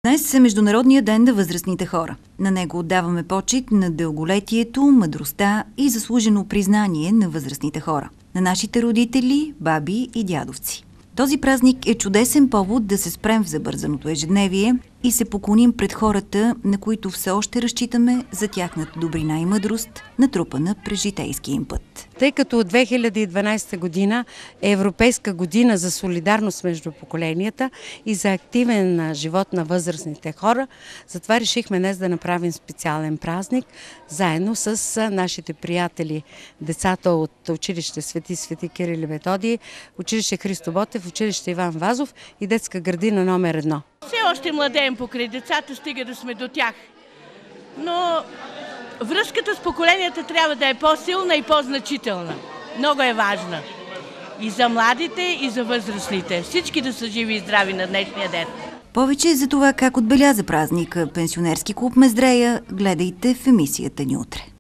Днес е Международния ден на възрастните хора. На него отдаваме почит на дълголетието, мъдростта и заслужено признание на възрастните хора, на нашите родители, баби и дядовци. Този празник е чудесен повод да се спрем в забързаното ежедневие и се поклоним пред хората, на които все още разчитаме за тяхната добрина и мъдрост, натрупана през житейския им път. Тъй като от 2012 година е Европейска година за солидарност между поколенията и за активен живот на възрастните хора, затова решихме днес да направим специален празник, заедно с нашите приятели, децата от училище Свети Кирил и Методий, училище Христо Ботев, училище Иван Вазов и детска градина номер 1. Все още младеем покрай децата, стига да сме до тях. Но връзката с поколенията трябва да е по-силна и по-значителна. Много е важна. И за младите, и за възрастните. Всички да са живи и здрави на днешния ден. Повече за това как отбеляза празника Пенсионерски клуб Мездрея гледайте в емисията ни утре.